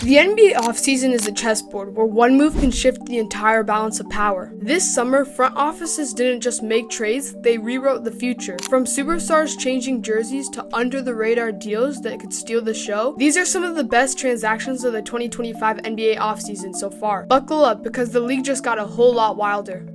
The NBA offseason is a chessboard where one move can shift the entire balance of power. This summer, front offices didn't just make trades, they rewrote the future. From superstars changing jerseys to under-the-radar deals that could steal the show, these are some of the best transactions of the 2025 NBA offseason so far. Buckle up because the league just got a whole lot wilder.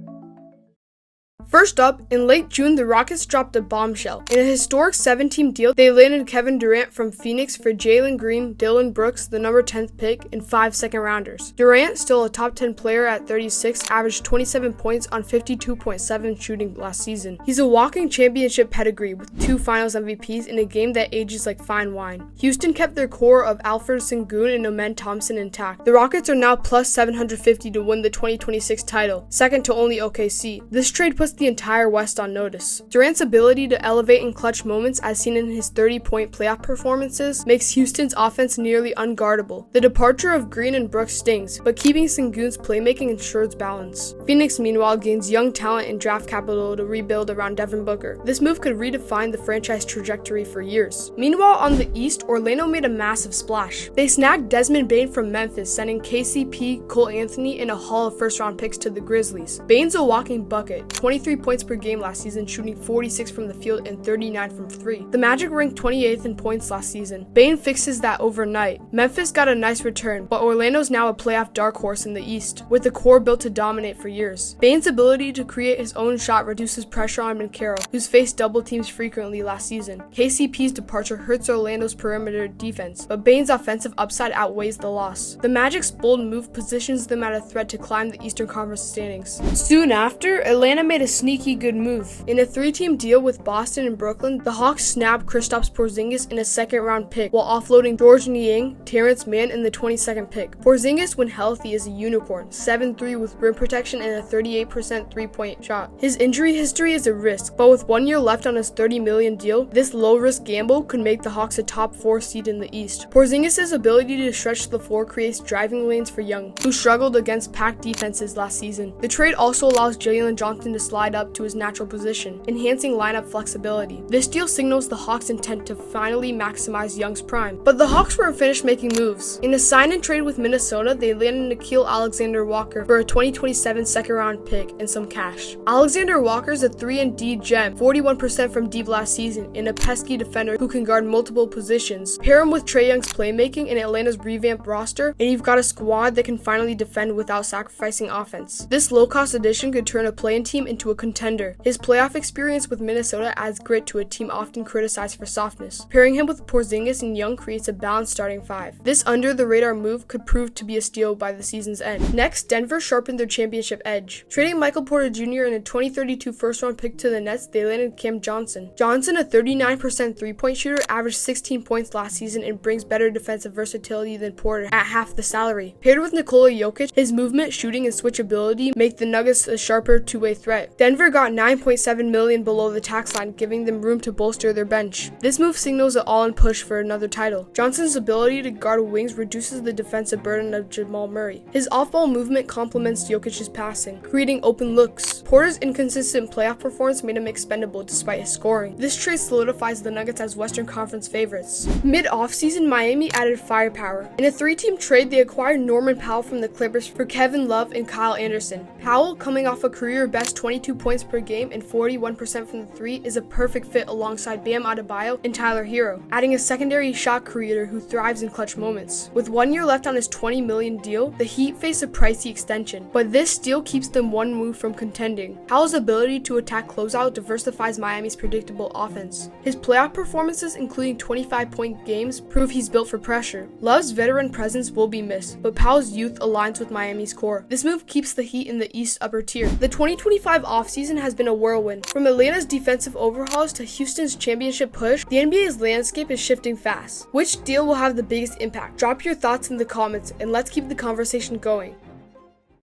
First up, in late June, the Rockets dropped a bombshell. In a historic 7-team deal, they landed Kevin Durant from Phoenix for Jalen Green, Dillon Brooks, the number 10th pick, and 5 second-rounders. Durant, still a top 10 player at 36, averaged 27 points on 52.7 shooting last season. He's a walking championship pedigree with 2 Finals MVPs in a game that ages like fine wine. Houston kept their core of Alfred Sengun and Amen Thompson intact. The Rockets are now plus 750 to win the 2026 title, second to only OKC. This trade puts the entire West on notice. Durant's ability to elevate in clutch moments, as seen in his 30-point playoff performances, makes Houston's offense nearly unguardable. The departure of Green and Brooks stings, but keeping Sengun's playmaking ensures balance. Phoenix, meanwhile, gains young talent and draft capital to rebuild around Devin Booker. This move could redefine the franchise trajectory for years. Meanwhile, on the East, Orlando made a massive splash. They snagged Desmond Bane from Memphis, sending KCP, Cole Anthony, and a haul of first-round picks to the Grizzlies. Bane's a walking bucket, 23 points per game last season, shooting 46 from the field and 39 from 3. The Magic ranked 28th in points last season. Bane fixes that overnight. Memphis got a nice return, but Orlando's now a playoff dark horse in the East, with the core built to dominate for years. Bane's ability to create his own shot reduces pressure on Monteiro, who's faced double teams frequently last season. KCP's departure hurts Orlando's perimeter defense, but Bane's offensive upside outweighs the loss. The Magic's bold move positions them at a threat to climb the Eastern Conference standings. Soon after, Atlanta made a sneaky good move. In a 3-team deal with Boston and Brooklyn, the Hawks snapped Kristaps Porzingis in a second-round pick while offloading George Niang, Terrence Mann, in the 22nd pick. Porzingis, when healthy, is a unicorn, 7'3" with rim protection and a 38% three-point shot. His injury history is a risk, but with 1 year left on his $30 million deal, this low-risk gamble could make the Hawks a top 4 seed in the East. Porzingis' ability to stretch the floor creates driving lanes for Young, who struggled against packed defenses last season. The trade also allows Jalen Johnson to slide up to his natural position, enhancing lineup flexibility. This deal signals the Hawks' intent to finally maximize Young's prime. But the Hawks weren't finished making moves. In a sign and trade with Minnesota, they landed Nickeil Alexander-Walker for a 2027 second-round pick and some cash. Alexander-Walker's a 3-and-D gem, 41% from deep last season, and a pesky defender who can guard multiple positions. Pair him with Trae Young's playmaking and Atlanta's revamped roster, and you've got a squad that can finally defend without sacrificing offense. This low-cost addition could turn a play-in team into a contender. His playoff experience with Minnesota adds grit to a team often criticized for softness. Pairing him with Porzingis and Young creates a balanced starting 5. This under-the-radar move could prove to be a steal by the season's end. Next, Denver sharpened their championship edge. Trading Michael Porter Jr. and a 2032 first-round pick to the Nets, they landed Cam Johnson. Johnson, a 39% three-point shooter, averaged 16 points last season and brings better defensive versatility than Porter at half the salary. Paired with Nikola Jokic, his movement, shooting, and switchability make the Nuggets a sharper two-way threat. Denver got $9.7 million below the tax line, giving them room to bolster their bench. This move signals an all-in push for another title. Johnson's ability to guard wings reduces the defensive burden of Jamal Murray. His off-ball movement complements Jokic's passing, creating open looks. Porter's inconsistent playoff performance made him expendable despite his scoring. This trade solidifies the Nuggets as Western Conference favorites. Mid-offseason, Miami added firepower. In a 3-team trade, they acquired Norman Powell from the Clippers for Kevin Love and Kyle Anderson. Powell, coming off a career-best 22 points per game and 41% from the 3, is a perfect fit alongside Bam Adebayo and Tyler Hero, adding a secondary shot creator who thrives in clutch moments. With 1 year left on his $20 million deal, the Heat face a pricey extension, but this deal keeps them one move from contending. Powell's ability to attack closeout diversifies Miami's predictable offense. His playoff performances, including 25-point games, prove he's built for pressure. Love's veteran presence will be missed, but Powell's youth aligns with Miami's core. This move keeps the Heat in the East upper tier. The 2025 offseason has been a whirlwind. From Atlanta's defensive overhauls to Houston's championship push, the NBA's landscape is shifting fast. Which deal will have the biggest impact? Drop your thoughts in the comments and let's keep the conversation going.